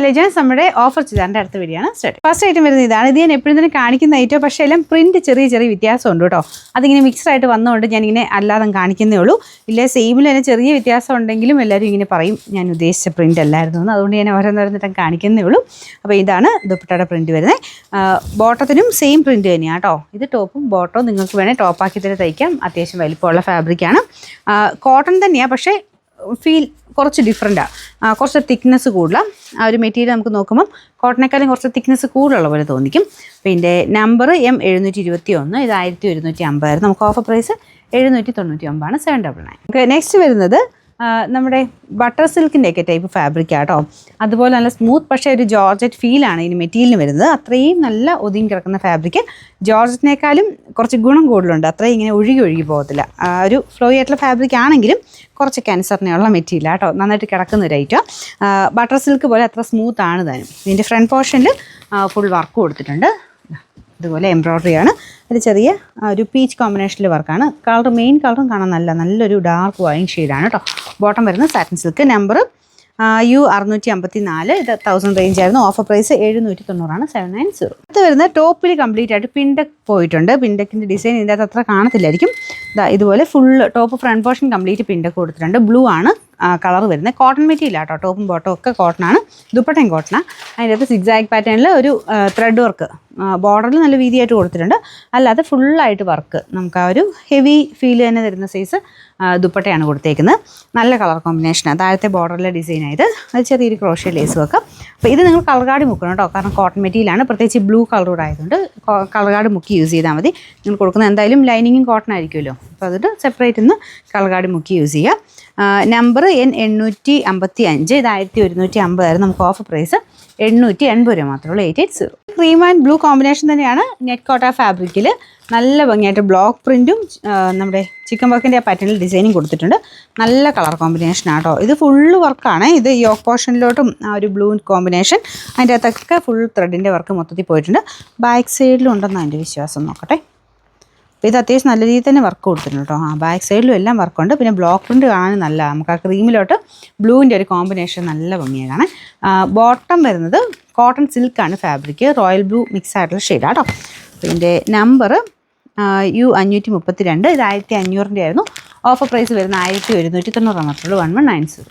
Legends നമ്മുടെ offer ചെയ്താറിൻ്റെ അടുത്ത video ആണ് സ്റ്റാർട്ട്. ഫസ്റ്റ് ഐറ്റം വരുന്നത് ഇതാണ്. ഇത് ഞാൻ എപ്പോഴും തന്നെ കാണിക്കുന്ന ഐറ്റം, പക്ഷേ എല്ലാം പ്രിന്റ് ചെറിയ ചെറിയ വ്യത്യാസമുണ്ട് കേട്ടോ. അതിങ്ങനെ മിക്സ്ഡ് ആയിട്ട് വന്നതുകൊണ്ട് ഞാനിങ്ങനെ അല്ലാതെ കാണിക്കുന്നേ ഉള്ളൂ. ഇല്ലേ സെയിമിൽ തന്നെ ചെറിയ വ്യത്യാസം ഉണ്ടെങ്കിലും എല്ലാവരും ഇങ്ങനെ പറയും ഞാൻ ഉദ്ദേശിച്ച പ്രിന്റ് അല്ലായിരുന്നു എന്ന്. അതുകൊണ്ട് ഞാൻ ഓരോന്നോരോന്നിട്ട് കാണിക്കുന്നേ ഉള്ളൂ. അപ്പോൾ ഇതാണ് ദുപ്പട്ടയുടെ പ്രിന്റ് വരുന്നത്. ബോട്ടത്തിനും സെയിം പ്രിന്റ് തന്നെയാണ് കേട്ടോ. ഇത് ടോപ്പും ബോട്ടവും നിങ്ങൾക്ക് വേണേൽ ടോപ്പാക്കി തന്നെ തയ്ക്കാം. അത്യാവശ്യം വലിപ്പമുള്ള ഫാബ്രിക്കാണ്. കോട്ടൺ തന്നെയാണ്, പക്ഷേ ഫീൽ കുറച്ച് ഡിഫറെൻറ്റാണ്. കുറച്ച് തിക്നെസ് കൂടുതലാണ്. ആ ഒരു മെറ്റീരിയൽ നമുക്ക് നോക്കുമ്പം കോട്ടണേക്കാളും കുറച്ച് തിക്നെസ് കൂടുതലുള്ള പോലെ തോന്നിക്കും. പിന്നെ നമ്പർ M721, ഇത് 1150. നമുക്ക് ഓഫർ പ്രൈസ് 799, 799. ഓക്കെ, നെക്സ്റ്റ് വരുന്നത് നമ്മുടെ ബട്ടർ സിൽക്കിൻ്റെയൊക്കെ ടൈപ്പ് ഫാബ്രിക്കാണ് കേട്ടോ. അതുപോലെ നല്ല സ്മൂത്ത്, പക്ഷേ ഒരു ജോർജറ്റ് ഫീലാണ് ഇതിന് മെറ്റീരിയലിന് വരുന്നത്. അത്രയും നല്ല ഒതുങ്ങി കിടക്കുന്ന ഫാബ്രിക്ക്. ജോർജറ്റിനേക്കാളും കുറച്ച് ഗുണം കൂടുതലുണ്ട്. അത്രയും ഇങ്ങനെ ഒഴുകി പോകത്തില്ല. ഒരു ഫ്ലോയി ആയിട്ടുള്ള ഫാബ്രിക് ആണെങ്കിലും കുറച്ച് ക്യാൻസറിനുള്ള മെറ്റീരിയൽ കേട്ടോ. നന്നായിട്ട് കിടക്കുന്ന ഒരു ഐറ്റം. ബട്ടർ സിൽക്ക് പോലെ അത്ര സ്മൂത്ത് ആണ് താനും. ഇതിൻ്റെ ഫ്രണ്ട് പോർഷനിൽ ഫുൾ വർക്ക് കൊടുത്തിട്ടുണ്ട്. ഇതുപോലെ എംബ്രോയ്ഡറിയാണ്. ഒരു ചെറിയ ഒരു പീച്ച് കോമ്പിനേഷനിൽ വർക്കാണ്. മെയിൻ കളറും കാണാൻ നല്ലൊരു ഡാർക്ക് വൈൻ ഷെയ്ഡാണ് കേട്ടോ. ബോട്ടം വരുന്നത് സാറ്റിൻ സിൽക്ക്. നമ്പർ U654, ഇത് 1000 റേഞ്ച് ആയിരുന്നു. Offer price 790, 790. ഇത് വരുന്നത് ടോപ്പിൽ കംപ്ലീറ്റ് ആയിട്ട് പിൻഡക്ക് പോയിട്ടുണ്ട്. പിൻഡക്കിൻ്റെ ഡിസൈൻ ഇതിൻ്റെ അകത്ത് അത്ര കാണത്തില്ലായിരിക്കും. ഇതുപോലെ full top front portion complete pintuck കൊടുത്തിട്ടുണ്ട്. ബ്ലൂ ആണ് കളർ വരുന്നത്. കോട്ടൺ മെറ്റീരിയൽ കേട്ടോ. ടോപ്പും ബോട്ടവും ഒക്കെ കോട്ടണാണ്. ദുപ്പട്ടയും കോട്ടണാണ്. അതിൻ്റെ അകത്ത് സിഗ്സാഗ് പാറ്റേണിൽ ഒരു ത്രെഡ് വർക്ക് ബോർഡറിൽ നല്ല വീതിയായിട്ട് കൊടുത്തിട്ടുണ്ട്. അല്ലാതെ ഫുള്ളായിട്ട് വർക്ക് നമുക്ക് ആ ഒരു ഹെവി ഫീൽ തന്നെ തരുന്ന സൈസ് ദുപ്പട്ടയാണ് കൊടുത്തേക്കുന്നത്. നല്ല കളർ കോമ്പിനേഷനാണ്. താഴത്തെ ബോർഡറിലെ ഡിസൈനായത്. അത് ചെറിയൊരു ക്രോഷ്യ ലേസ് വെക്കാം. അപ്പോൾ ഇത് നിങ്ങൾ കളർ കാർഡ് മുക്കണം കേട്ടോ. കാരണം കോട്ടൺ മെറ്റീരിയലാണ്. പ്രത്യേകിച്ച് ബ്ലൂ കളർ ആയതുകൊണ്ട് കളർ കാർഡ് മുക്കി യൂസ് ചെയ്താൽ മതി. നിങ്ങൾ കൊടുക്കുന്ന എന്തായാലും ലൈനിങ്ങും കോട്ടൺ ആയിരിക്കുമല്ലോ. അപ്പോൾ അതിട്ട് സെപ്പറേറ്റ് നിന്ന് കളർ കാർഡ് മുക്കി യൂസ് ചെയ്യുക. നമ്പർ N855, ഇത് 1150 ആയിരുന്നു. നമുക്ക് ഓഫർ പ്രൈസ് 880 മാത്രമേ ഉള്ളൂ, 880. ക്രീം ആൻഡ് ബ്ലൂ കോമ്പിനേഷൻ തന്നെയാണ്. നെറ്റ് കോട്ട ഫാബ്രിക്കിൽ നല്ല ഭംഗിയായിട്ട് ബ്ലോക്ക് പ്രിൻറ്റും നമ്മുടെ ചിക്കൻ വർക്കിൻ്റെ പാറ്റേണിൽ ഡിസൈനും കൊടുത്തിട്ടുണ്ട്. നല്ല കളർ കോമ്പിനേഷനാണ് കേട്ടോ. ഇത് ഫുള്ള് വർക്കാണ്. ഇത് യോക്ക് പോർഷനിലോട്ടും ആ ഒരു ബ്ലൂ കോമ്പിനേഷൻ, അതിൻ്റെ അകത്തൊക്കെ ഫുൾ ത്രെഡിൻ്റെ വർക്ക് മൊത്തത്തിൽ പോയിട്ടുണ്ട്. ബാക്ക് സൈഡിലും ഉണ്ടെന്നാണ് എൻ്റെ വിശ്വാസം. നോക്കട്ടെ. അപ്പോൾ ഇത് അത്യാവശ്യം നല്ല രീതിയിൽ തന്നെ വർക്ക് കൊടുത്തിട്ടുണ്ട് കേട്ടോ. ബാക്ക് സൈഡിലും എല്ലാം വർക്കുണ്ട്. പിന്നെ ബ്ലോക്ക് പ്രിൻറ്റ് കാണാൻ നല്ല, നമുക്ക് ആ ക്രീമിലോട്ട് ബ്ലൂവിൻ്റെ ഒരു കോമ്പിനേഷൻ നല്ല ഭംഗിയാണ് കാണാൻ. ബോട്ടം വരുന്നത് കോട്ടൺ സിൽക്കാണ് ഫാബ്രിക്. റോയൽ ബ്ലൂ മിക്സ് ആയിട്ടുള്ള ഷെയ്ഡാണ് കേട്ടോ. ഇതിൻ്റെ നമ്പർ U532, ഇത് 1500 ആയിരുന്നു. ഓഫർ പ്രൈസ് വരുന്ന 1190 മാത്രമേ ഉള്ളൂ, 1190.